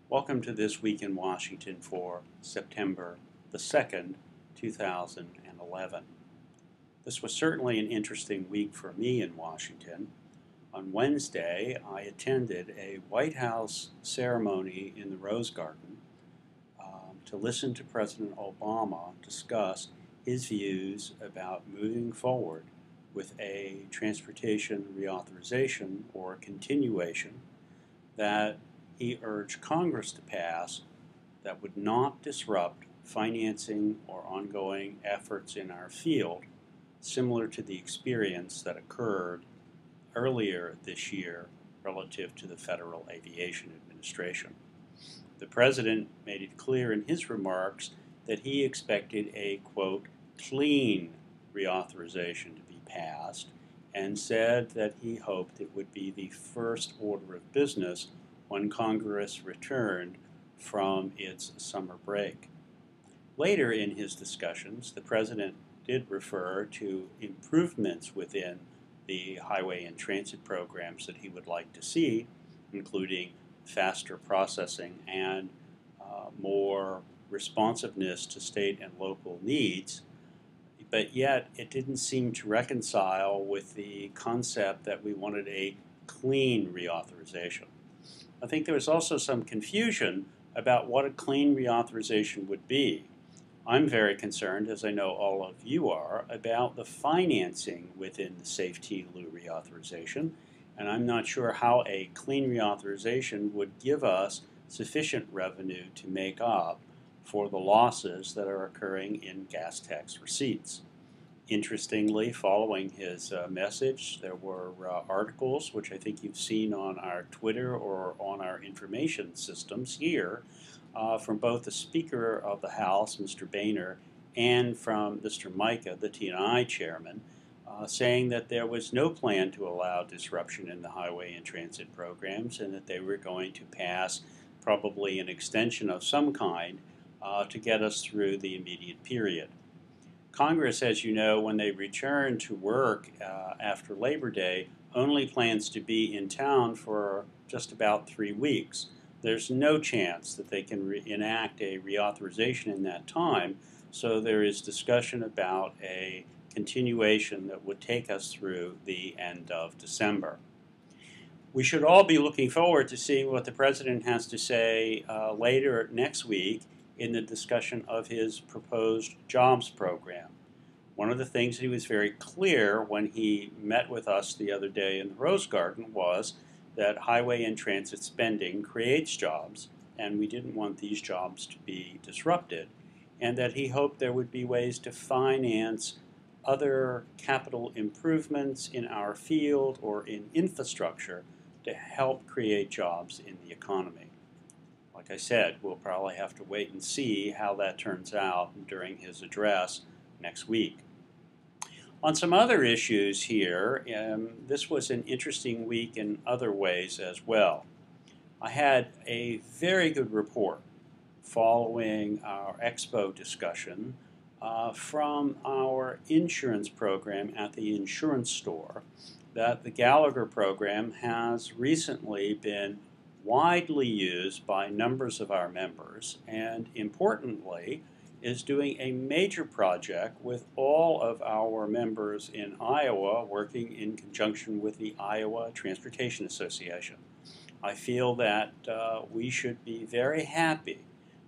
Welcome to This Week in Washington for September the 2nd, 2011. This was certainly an interesting week for me in Washington. On Wednesday, I attended a White House ceremony in the Rose Garden to listen to President Obama discuss his views about moving forward with a transportation reauthorization or continuation that he urged Congress to pass that would not disrupt financing or ongoing efforts in our field, similar to the experience that occurred earlier this year relative to the Federal Aviation Administration. The President made it clear in his remarks that he expected a, quote, clean reauthorization to be passed, and said that he hoped it would be the first order of business when Congress returned from its summer break. Later in his discussions, the President did refer to improvements within the highway and transit programs that he would like to see, including faster processing and more responsiveness to state and local needs. But yet it didn't seem to reconcile with the concept that we wanted a clean reauthorization. I think there was also some confusion about what a clean reauthorization would be. I'm very concerned, as I know all of you are, about the financing within the SAFE-T-LU reauthorization, and I'm not sure how a clean reauthorization would give us sufficient revenue to make up for the losses that are occurring in gas tax receipts. Interestingly, following his message, there were articles, which I think you've seen on our Twitter or on our information systems here, from both the Speaker of the House, Mr. Boehner, and from Mr. Mica, the T&I chairman, saying that there was no plan to allow disruption in the highway and transit programs, and that they were going to pass probably an extension of some kind to get us through the immediate period. Congress, as you know, when they return to work after Labor Day, only plans to be in town for just about 3 weeks. There's no chance that they can enact a reauthorization in that time, so there is discussion about a continuation that would take us through the end of December. We should all be looking forward to seeing what the President has to say later next week in the discussion of his proposed jobs program. One of the things he was very clear when he met with us the other day in the Rose Garden was that highway and transit spending creates jobs, and we didn't want these jobs to be disrupted, and that he hoped there would be ways to finance other capital improvements in our field or in infrastructure to help create jobs in the economy. Like I said, we'll probably have to wait and see how that turns out during his address next week. On some other issues here, this was an interesting week in other ways as well. I had a very good report following our expo discussion from our insurance program at the insurance store that the Gallagher program has recently been widely used by numbers of our members, and importantly is doing a major project with all of our members in Iowa, working in conjunction with the Iowa Transportation Association. I feel that we should be very happy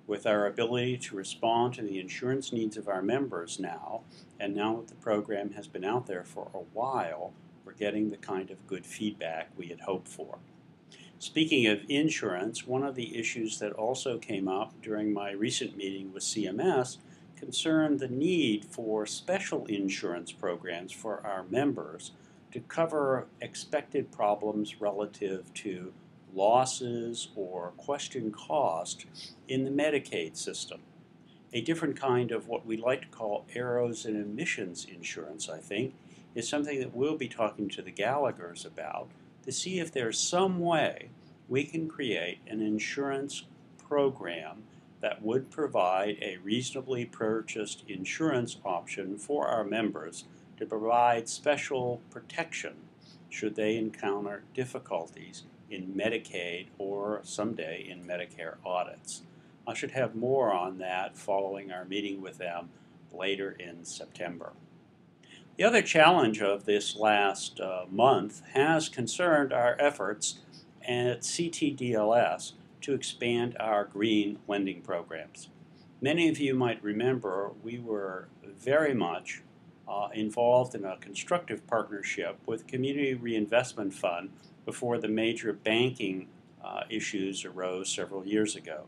with our ability to respond to the insurance needs of our members now, and now that the program has been out there for a while, we're getting the kind of good feedback we had hoped for. Speaking of insurance, one of the issues that also came up during my recent meeting with CMS concerned the need for special insurance programs for our members to cover expected problems relative to losses or question cost in the Medicaid system. A different kind of what we like to call errors and omissions insurance, I think, is something that we'll be talking to the Gallaghers about to see if there's some way we can create an insurance program that would provide a reasonably purchased insurance option for our members to provide special protection should they encounter difficulties in Medicaid or or someday in Medicare audits. I should have more on that following our meeting with them later in September. The other challenge of this last month has concerned our efforts at CTDLS to expand our green lending programs. Many of you might remember we were very much involved in a constructive partnership with Community Reinvestment Fund before the major banking issues arose several years ago.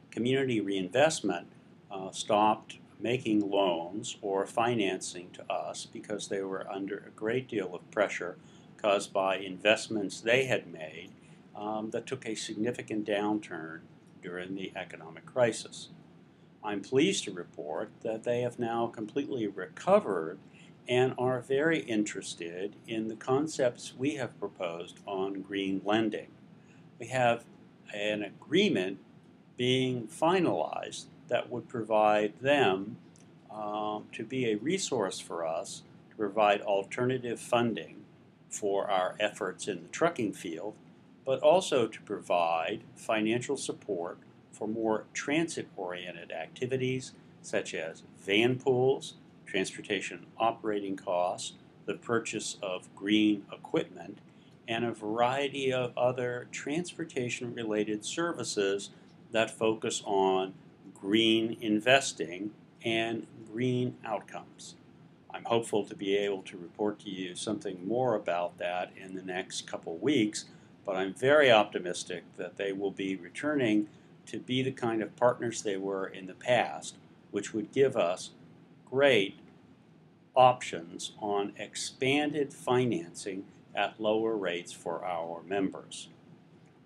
Community Reinvestment stopped making loans or financing to us because they were under a great deal of pressure caused by investments they had made that took a significant downturn during the economic crisis. I'm pleased to report that they have now completely recovered and are very interested in the concepts we have proposed on green lending. We have an agreement being finalized that would provide them to be a resource for us to provide alternative funding for our efforts in the trucking field, but also to provide financial support for more transit-oriented activities such as van pools, transportation operating costs, the purchase of green equipment, and a variety of other transportation-related services that focus on green investing and green outcomes. I'm hopeful to be able to report to you something more about that in the next couple weeks, but I'm very optimistic that they will be returning to be the kind of partners they were in the past, which would give us great options on expanded financing at lower rates for our members.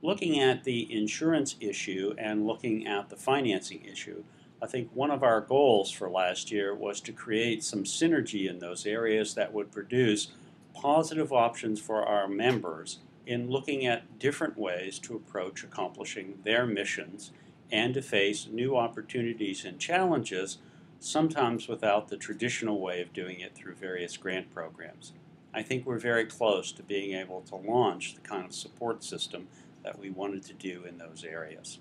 Looking at the insurance issue and looking at the financing issue, I think one of our goals for last year was to create some synergy in those areas that would produce positive options for our members in looking at different ways to approach accomplishing their missions and to face new opportunities and challenges, sometimes without the traditional way of doing it through various grant programs. I think we're very close to being able to launch the kind of support system that we wanted to do in those areas.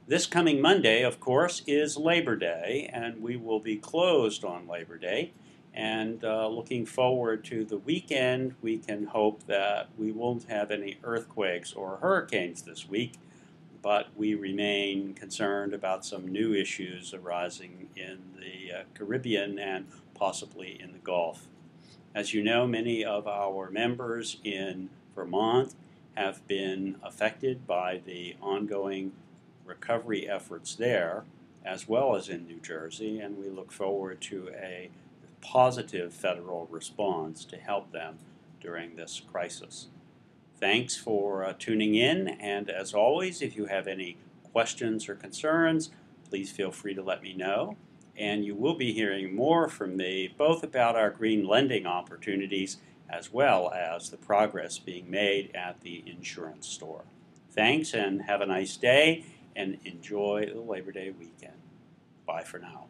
This coming Monday, of course, is Labor Day, and we will be closed on Labor Day. And looking forward to the weekend, we can hope that we won't have any earthquakes or hurricanes this week, but we remain concerned about some new issues arising in the Caribbean and possibly in the Gulf. As you know, many of our members in Vermont have been affected by the ongoing recovery efforts there, as well as in New Jersey, and we look forward to a positive federal response to help them during this crisis. Thanks for tuning in, and as always, if you have any questions or concerns, please feel free to let me know. And you will be hearing more from me both about our green lending opportunities as well as the progress being made at the insurance store. Thanks, and have a nice day, and enjoy the Labor Day weekend. Bye for now.